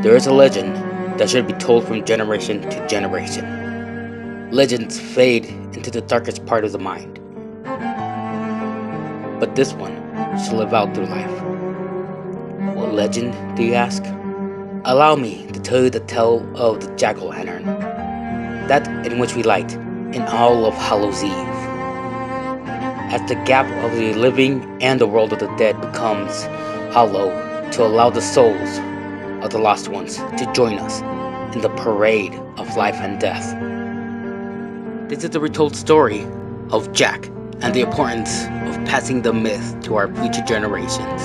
There is a legend that should be told from generation to generation. Legends fade into the darkest part of the mind, but this one should live out through life. What legend, do you ask? Allow me to tell you the tale of the jack-o'-lantern, that in which we light in all of Hallows Eve. As the gap of the living and the world of the dead becomes hollow to allow the souls of the lost ones to join us in the parade of life and death. This is the retold story of Jack and the importance of passing the myth to our future generations.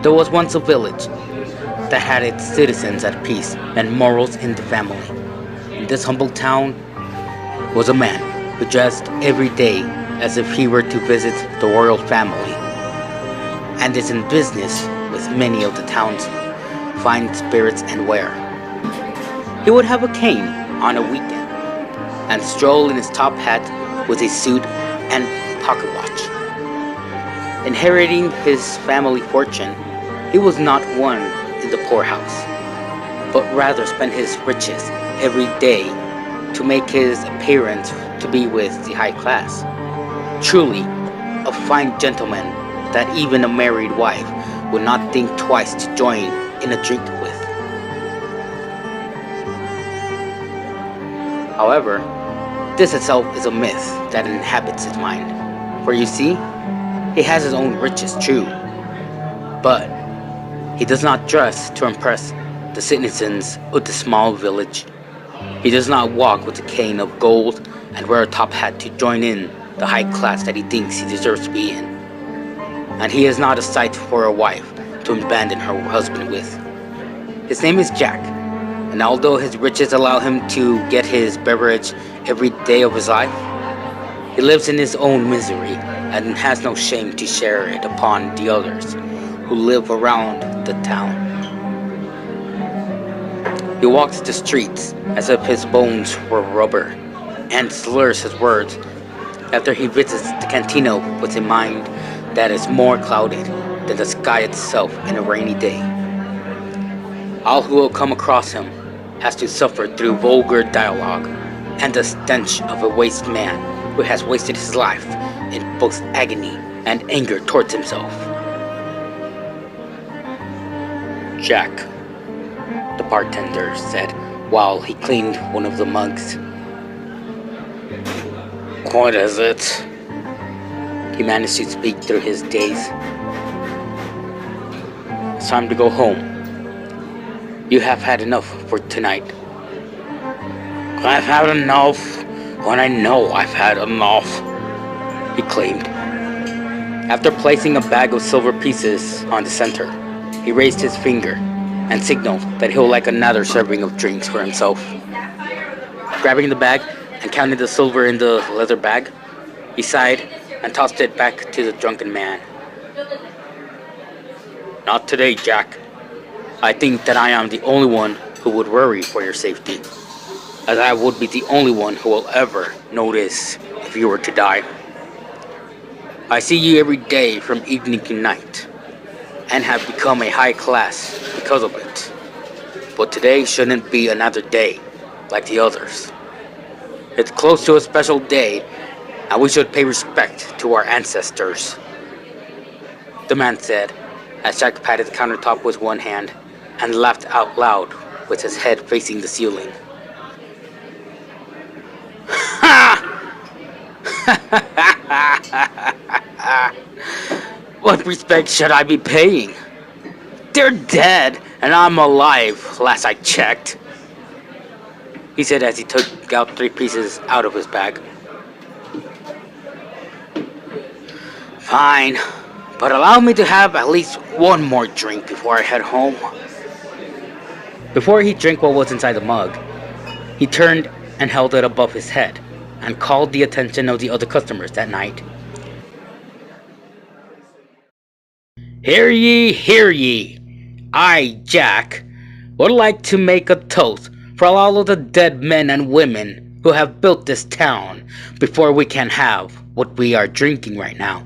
There was once a village that had its citizens at peace and morals in the family. In this humble town was a man who dressed every day as if he were to visit the royal family, and is in business with many of the town's fine spirits and ware. He would have a cane on a weekend, and stroll in his top hat with a suit and pocket watch. Inheriting his family fortune, he was not one in the poorhouse, but rather spent his riches every day to make his appearance to be with the high class. Truly, a fine gentleman that even a married wife would not think twice to join in a drink with. However, this itself is a myth that inhabits his mind. For you see, he has his own riches, true, but he does not dress to impress the citizens of the small village. He does not walk with a cane of gold and wear a top hat to join in the high class that he thinks he deserves to be in. And he is not a sight for a wife to abandon her husband with. His name is Jack, and although his riches allow him to get his beverage every day of his life, he lives in his own misery and has no shame to share it upon the others who live around the town. He walks the streets as if his bones were rubber, and slurs his words after he visits the cantina with a mind that is more clouded than the sky itself in a rainy day. All who will come across him has to suffer through vulgar dialogue and the stench of a waste man who has wasted his life in both agony and anger towards himself. Jack, the bartender said while he cleaned one of the mugs. What is it? He managed to speak through his daze. It's time to go home. You have had enough for tonight. I've had enough when I know I've had enough, he claimed. After placing a bag of silver pieces on the center, he raised his finger and signaled that he would like another serving of drinks for himself. Grabbing the bag and counting the silver in the leather bag, he sighed and tossed it back to the drunken man. Not today, Jack. I think that I am the only one who would worry for your safety, as I would be the only one who will ever notice if you were to die. I see you every day from evening to night, and have become a high class because of it. But today shouldn't be another day like the others. It's close to a special day, and we should pay respect to our ancestors, the man said, as Jack patted the countertop with one hand and laughed out loud with his head facing the ceiling. What respect should I be paying? They're dead, and I'm alive, last I checked, he said as he took out 3 pieces out of his bag. Fine, but allow me to have at least one more drink before I head home. Before he drank what was inside the mug, he turned and held it above his head and called the attention of the other customers that night. Hear ye, hear ye! I, Jack, would like to make a toast for all of the dead men and women who have built this town before we can have what we are drinking right now,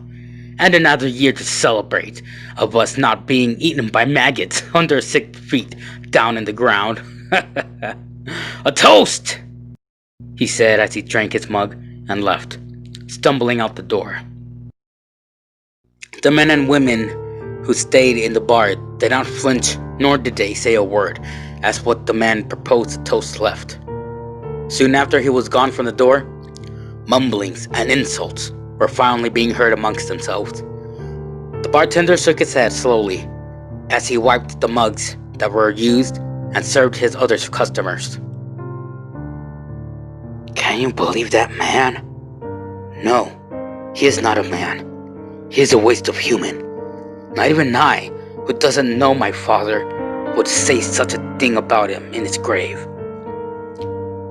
and another year to celebrate of us not being eaten by maggots under 6 feet down in the ground. A toast! He said as he drank his mug and left, stumbling out the door. The men and women who stayed in the bar did not flinch, nor did they say a word as what the man proposed the toast left. Soon after he was gone from the door, mumblings and insults were finally being heard amongst themselves. The bartender shook his head slowly as he wiped the mugs that were used and served his other customers. Can you believe that man? No, he is not a man. He is a waste of human. Not even I, who doesn't know my father, would say such a thing about him in his grave.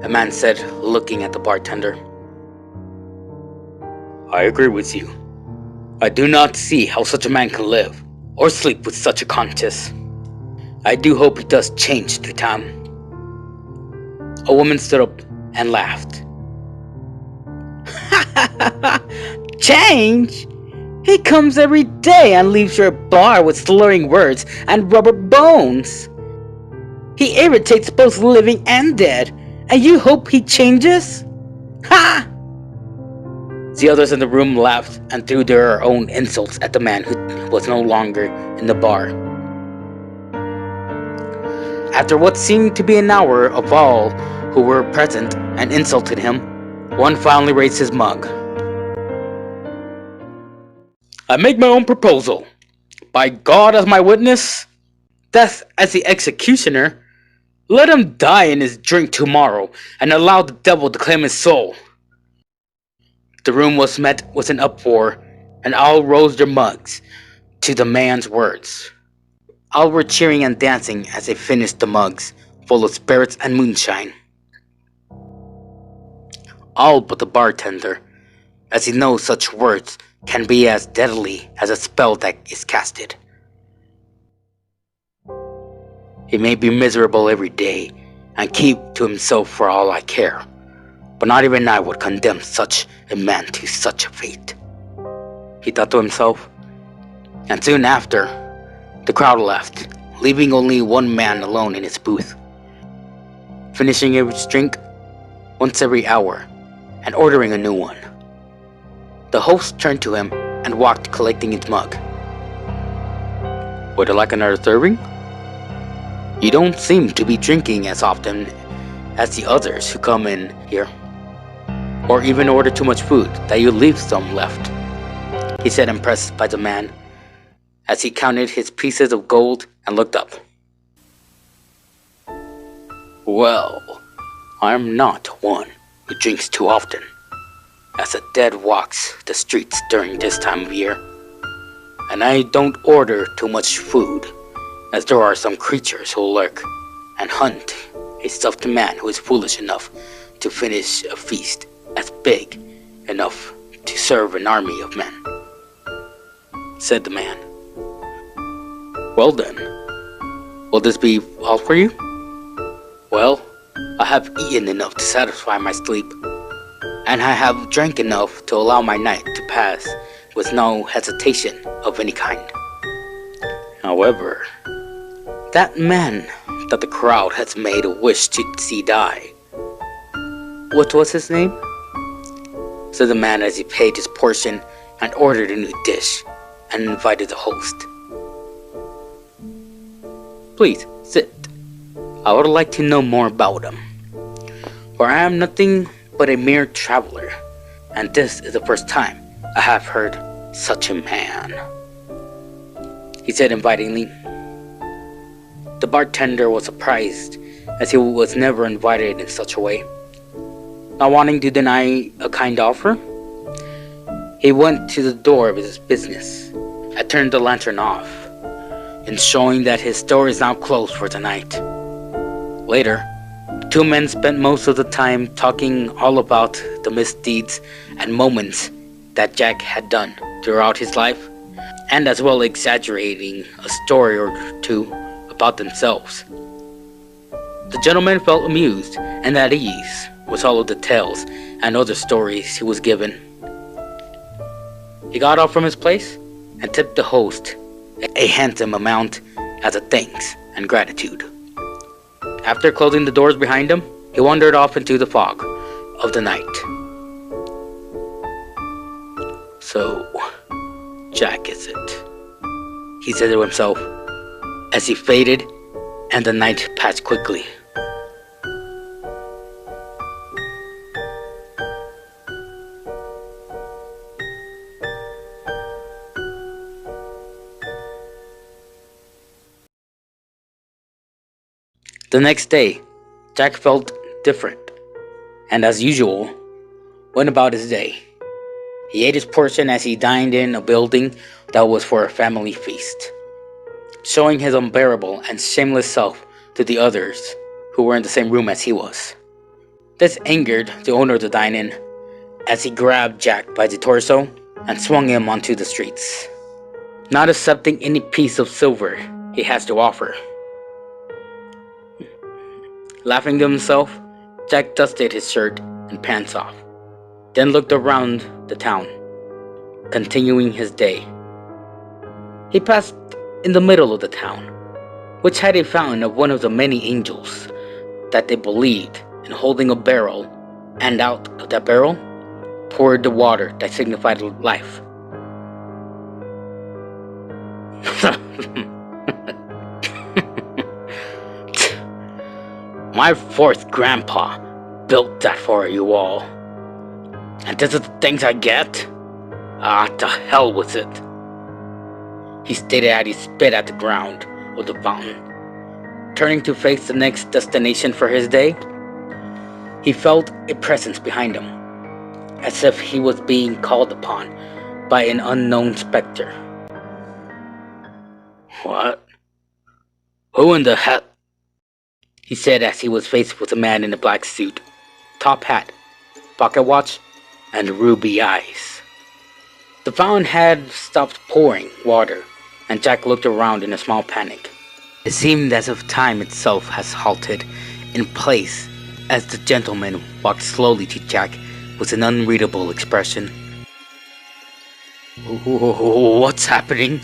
A man said, looking at the bartender. I agree with you. I do not see how such a man can live or sleep with such a conscience. I do hope he does change through time. A woman stood up and laughed. Change? He comes every day and leaves your bar with slurring words and rubber bones. He irritates both living and dead, and you hope he changes? Ha! The others in the room laughed and threw their own insults at the man who was no longer in the bar. After what seemed to be an hour of all who were present and insulted him, one finally raised his mug. I make my own proposal. By God as my witness, death as the executioner, let him die in his drink tomorrow and allow the devil to claim his soul. The room was met with an uproar, and all rose their mugs to the man's words. All were cheering and dancing as they finished the mugs, full of spirits and moonshine. All but the bartender, as he knows such words can be as deadly as a spell that is casted. He may be miserable every day and keep to himself for all I care, but not even I would condemn such a man to such a fate, he thought to himself. And soon after, the crowd left, leaving only one man alone in his booth, finishing each drink once every hour and ordering a new one. The host turned to him and walked, collecting his mug. Would you like another serving? You don't seem to be drinking as often as the others who come in here, or even order too much food that you leave some left, he said, impressed by the man, as he counted his pieces of gold and looked up. Well, I'm not one who drinks too often, as the dead walks the streets during this time of year, and I don't order too much food, as there are some creatures who lurk and hunt a stuffed man who is foolish enough to finish a feast as big enough to serve an army of men, said the man. Well then, will this be all for you? Well, I have eaten enough to satisfy my sleep, and I have drank enough to allow my night to pass with no hesitation of any kind. However, that man that the crowd has made a wish to see die, what was his name? Said the man as he paid his portion and ordered a new dish and invited the host. Please, sit. I would like to know more about him, for I am nothing but a mere traveler, and this is the first time I have heard such a man, he said invitingly. The bartender was surprised, as he was never invited in such a way. Not wanting to deny a kind offer, he went to the door of his business and turned the lantern off, in showing that his store is now closed for the night. Later, the two men spent most of the time talking all about the misdeeds and moments that Jack had done throughout his life, and as well exaggerating a story or two about themselves. The gentleman felt amused and at ease, with all of the tales and other stories he was given. He got up from his place and tipped the host a handsome amount as a thanks and gratitude. After closing the doors behind him, he wandered off into the fog of the night. So, Jack is it? He said to himself as he faded and the night passed quickly. The next day, Jack felt different, and as usual, went about his day. He ate his portion as he dined in a building that was for a family feast, showing his unbearable and shameless self to the others who were in the same room as he was. This angered the owner of the dine-in as he grabbed Jack by the torso and swung him onto the streets, not accepting any piece of silver he has to offer. Laughing to himself, Jack dusted his shirt and pants off, then looked around the town, continuing his day. He passed in the middle of the town, which had a fountain of one of the many angels that they believed in holding a barrel, and out of that barrel poured the water that signified life. My fourth grandpa built that for you all. And this is the things I get? To hell with it. He stated as he spit at the ground of the fountain. Turning to face the next destination for his day, he felt a presence behind him, as if he was being called upon by an unknown specter. What? Who in the hell? He said as he was faced with a man in a black suit, top hat, pocket watch, and ruby eyes. The fountain had stopped pouring water, and Jack looked around in a small panic. It seemed as if time itself has halted in place as the gentleman walked slowly to Jack with an unreadable expression. What's happening?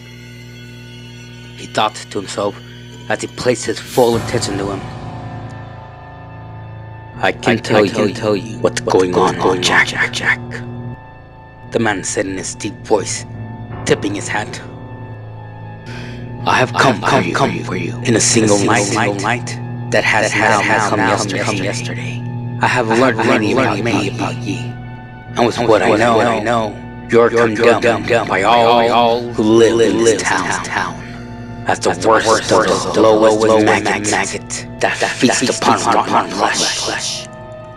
He thought to himself as he placed his full attention to him. I can tell you what's going on, Jack. The man said in his deep voice, tipping his hat. I have come for you in a single night that has come yesterday. I have learned many about ye, and with what I know, you're condemned by all who live in this town. As the worst of the lowest maggot that feasts upon rotten flesh.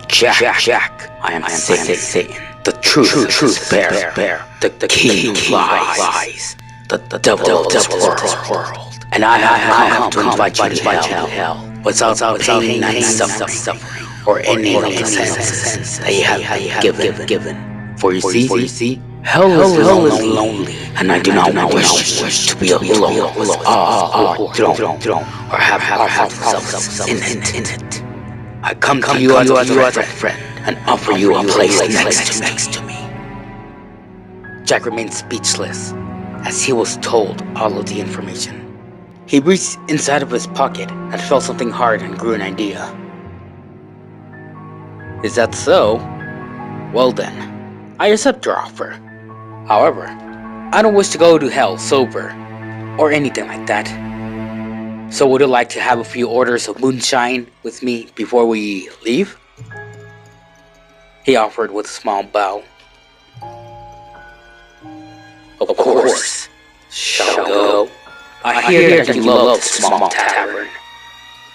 Jack, I am Satan, the truth bearer, the king of lies, the devil of this world. And I have come to invite you to hell without pain and suffering, or any of the sense that you have given. For you see, hell is lonely, and I do not wish to be alone with all who are thrown or have themselves in it. I come to you as a friend and offer you a place next to me. Jack remained speechless as he was told all of the information. He reached inside of his pocket and felt something hard and grew an idea. Is that so? Well then, I accept your offer. However, I don't wish to go to hell sober, or anything like that. So would you like to have a few orders of moonshine with me before we leave? He offered with a small bow. Of course, shall go. I hear that you love the small tavern,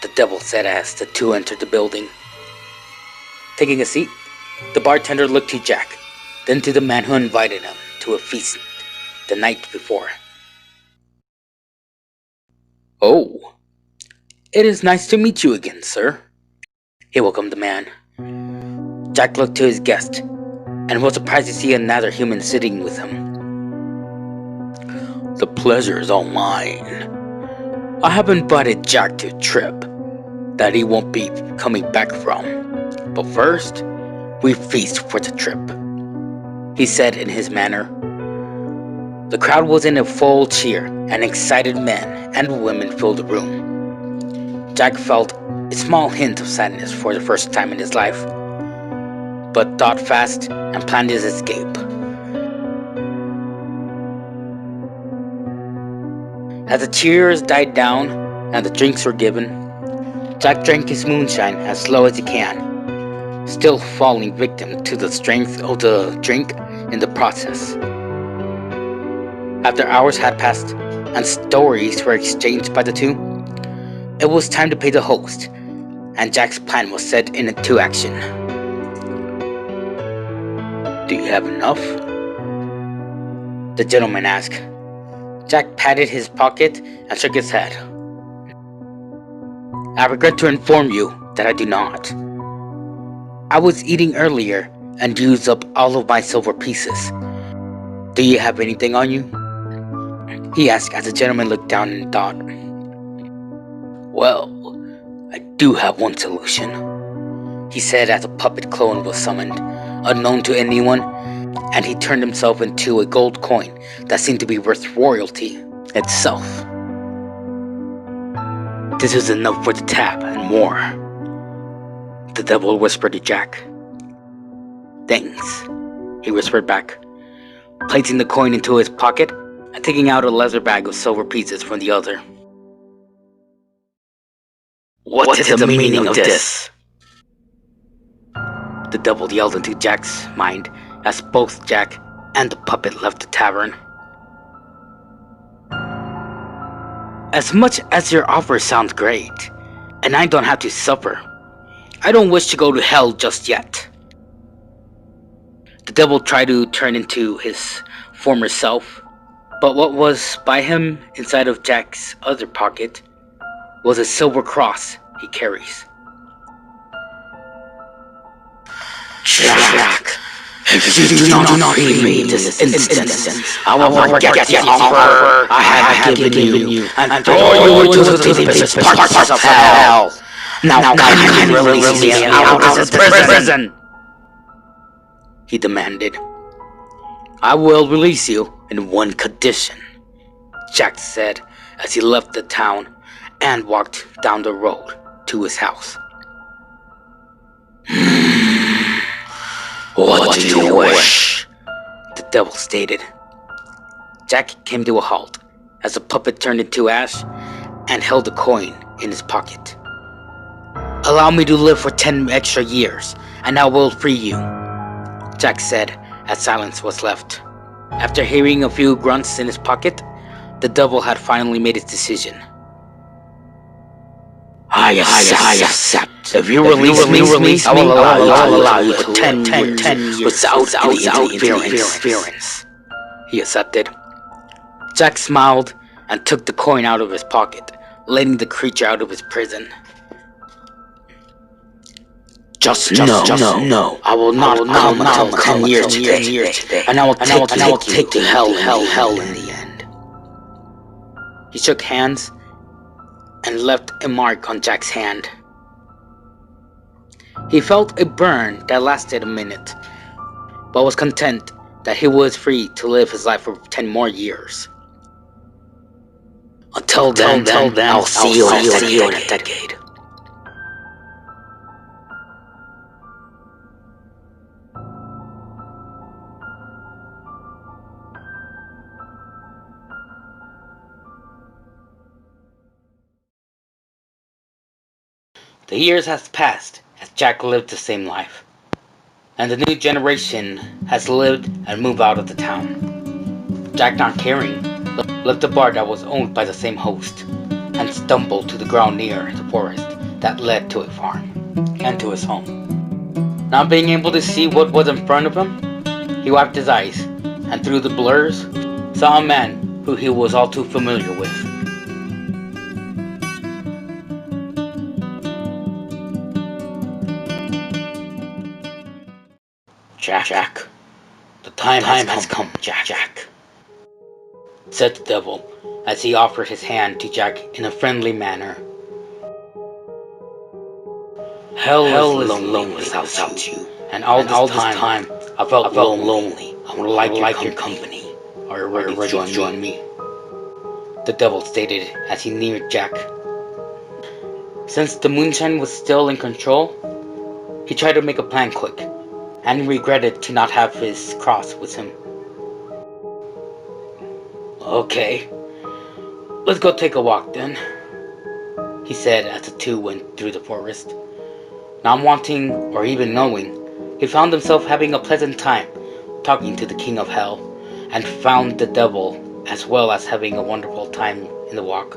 the devil said as the two entered the building. Taking a seat, the bartender looked to Jack, then to the man who invited him to a feast the night before. Oh, it is nice to meet you again, sir. He welcomed the man. Jack looked to his guest and was surprised to see another human sitting with him. The pleasure is all mine. I have invited Jack to a trip that he won't be coming back from. But first, we feast for the trip," he said in his manner. The crowd was in a full cheer, and excited men and women filled the room. Jack felt a small hint of sadness for the first time in his life, but thought fast and planned his escape. As the cheers died down and the drinks were given, Jack drank his moonshine as slow as he can, still falling victim to the strength of the drink in the process. After hours had passed and stories were exchanged by the two, it was time to pay the host, and Jack's plan was set into action. "Do you have enough?" the gentleman asked. Jack patted his pocket and shook his head. "I regret to inform you that I do not. I was eating earlier and used up all of my silver pieces. Do you have anything on you?" he asked as the gentleman looked down and thought. "Well, I do have one solution," he said as a puppet clone was summoned, unknown to anyone, and he turned himself into a gold coin that seemed to be worth royalty itself. "This is enough for the tab and more," the devil whispered to Jack. "Thanks," he whispered back, placing the coin into his pocket and taking out a leather bag of silver pieces from the other. What is the meaning of this?" the devil yelled into Jack's mind as both Jack and the puppet left the tavern. "As much as your offer sounds great, and I don't have to suffer, I don't wish to go to hell just yet." The devil tried to turn into his former self, but what was by him inside of Jack's other pocket was a silver cross he carries. "Jack, if you do not free me in this instant, I will forget the offer I have given you and throw you into the deepest parts of hell. Now kindly release me out of this prison," he demanded. "I will release you in one condition," Jack said as he left the town and walked down the road to his house. "What do you wish?" the devil stated. Jack came to a halt as the puppet turned into ash and held the coin in his pocket. "Allow me to live for 10 extra years, and I will free you," Jack said as silence was left. After hearing a few grunts in his pocket, the devil had finally made his decision. I accept. If you release me, I will allow you for 10 years without interference," he accepted. Jack smiled and took the coin out of his pocket, letting the creature out of his prison. Just know, I will not come until 10 years today, and I will take to hell in the end. He shook hands and left a mark on Jack's hand. He felt a burn that lasted a minute, but was content that he was free to live his life for 10 more years. Until then, I'll see you in a decade. The years has passed as Jack lived the same life, and the new generation has lived and moved out of the town. Jack, not caring, left the bar that was owned by the same host and stumbled to the ground near the forest that led to a farm and to his home. Not being able to see what was in front of him, he wiped his eyes and through the blurs saw a man who he was all too familiar with. Jack, the time has come, Jack, said the devil as he offered his hand to Jack in a friendly manner. Hell is lonely without you. And all this time, I felt lonely. I would like your company. Are you ready to join me? The devil stated as he neared Jack. Since the moonshine was still in control, he tried to make a plan quick, and regretted to not have his cross with him. Okay, let's go take a walk then, he said as the two went through the forest. Not wanting or even knowing, he found himself having a pleasant time talking to the king of hell, and found the devil as well as having a wonderful time in the walk.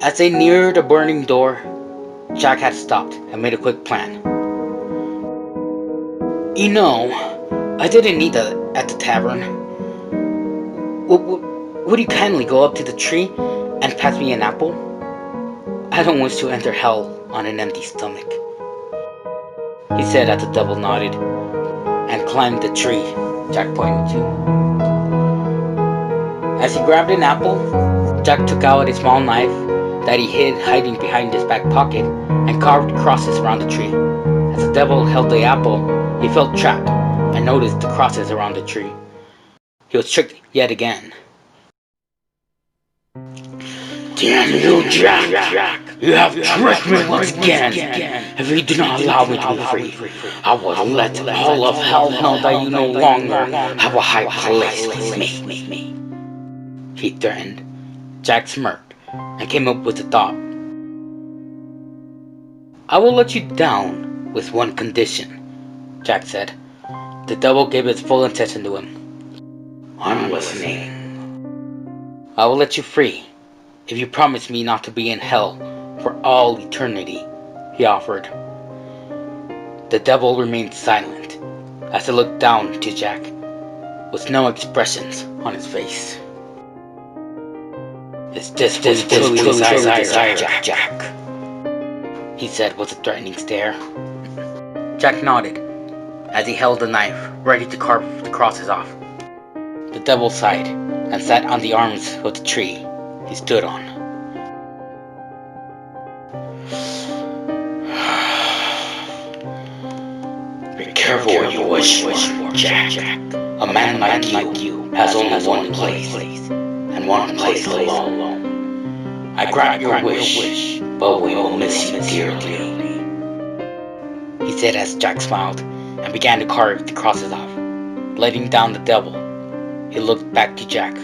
As they neared the burning door, Jack had stopped and made a quick plan. You know, I didn't eat at the tavern. Would you kindly go up to the tree and pass me an apple? I don't wish to enter hell on an empty stomach, he said as the devil nodded and climbed the tree Jack pointed to. As he grabbed an apple, Jack took out a small knife that he hid hiding behind his back pocket and carved crosses around the tree. As the devil held the apple, he felt trapped and noticed the crosses around the tree. He was tricked yet again. Damn you, Jack! You have tricked me once again! If you do not allow me to be free, I will let all of hell know that you no longer have a high place with me, he threatened. Jack smirked and came up with a thought. I will let you down with one condition, Jack said. The devil gave his full attention to him. I'm listening. I will let you free if you promise me not to be in hell for all eternity, he offered. The devil remained silent as he looked down to Jack, with no expressions on his face. Is this what you truly desire, Jack? He said with a threatening stare. Jack nodded as he held the knife, ready to carve the crosses off. The devil sighed and sat on the arms of the tree he stood on. Be careful what you wish for, Jack. A man like you has only one place, and one place alone. I grant your wish, but we will miss you dearly, he said as Jack smiled and began to carve the crosses off. Letting down the devil, he looked back to Jack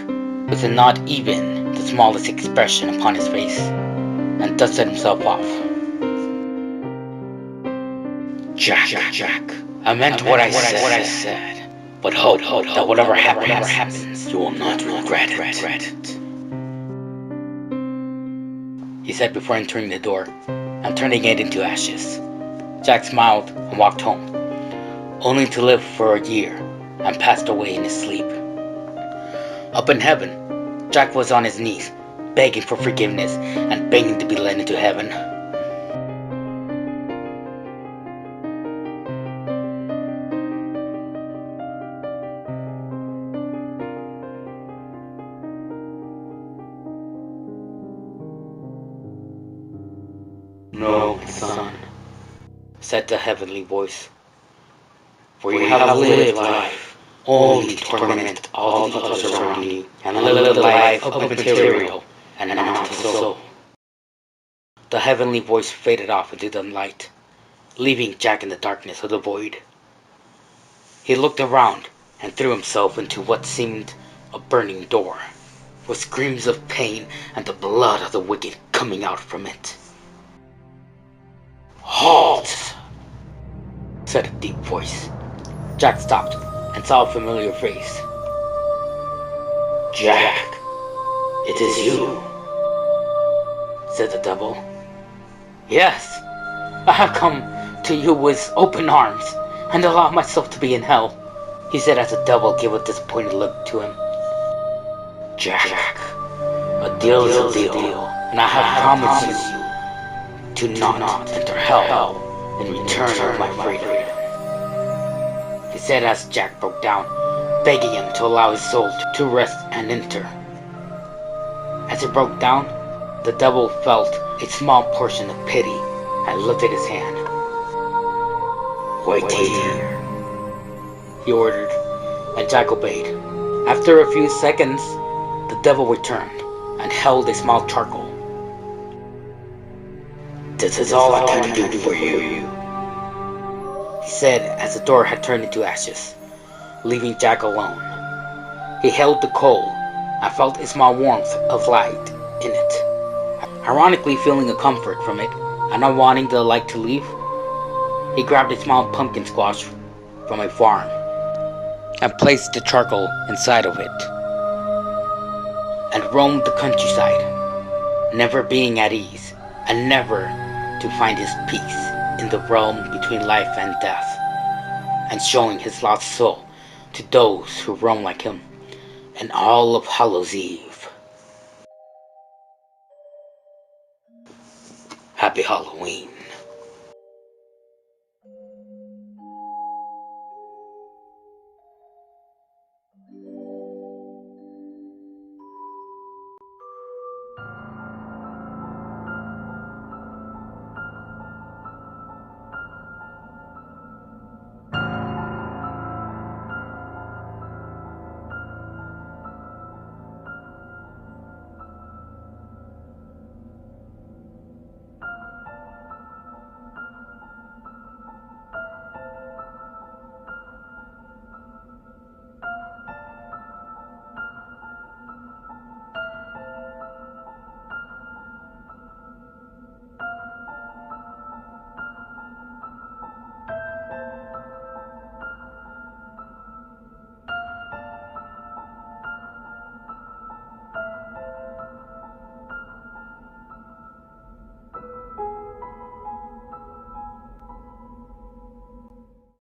with a not even the smallest expression upon his face, and dusted himself off. Jack, I meant what I said, but hope that whatever happens, you will not regret it, he said before entering the door and turning it into ashes. Jack smiled and walked home, only to live for a year and passed away in his sleep. Up in heaven, Jack was on his knees, begging for forgiveness and begging to be led into heaven. No, my son, said the heavenly voice, for you have lived life only to torment all the others around you, and live the life of material and not of soul. The heavenly voice faded off into the light, leaving Jack in the darkness of the void. He looked around and threw himself into what seemed a burning door, with screams of pain and the blood of the wicked coming out from it. Halt! Said a deep voice. Jack stopped and saw a familiar face. Jack, it is you, said the devil. Yes, I have come to you with open arms and allow myself to be in hell, he said as the devil gave a disappointed look to him. Jack, a deal is a deal, and I have promised you to not enter hell in return of my freedom, he said as Jack broke down, begging him to allow his soul to rest and enter. As he broke down, the devil felt a small portion of pity and lifted his hand. "Wait here," he ordered, and Jack obeyed. After a few seconds, the devil returned and held a small charcoal. "This is all I can do for you," he said as the door had turned into ashes, leaving Jack alone. He held the coal and felt a small warmth of light in it. Ironically feeling a comfort from it and not wanting the light to leave, he grabbed a small pumpkin squash from a farm and placed the charcoal inside of it and roamed the countryside, never being at ease and never to find his peace in the realm between life and death, and showing his lost soul to those who roam like him in all of Hallows Eve. Happy Halloween.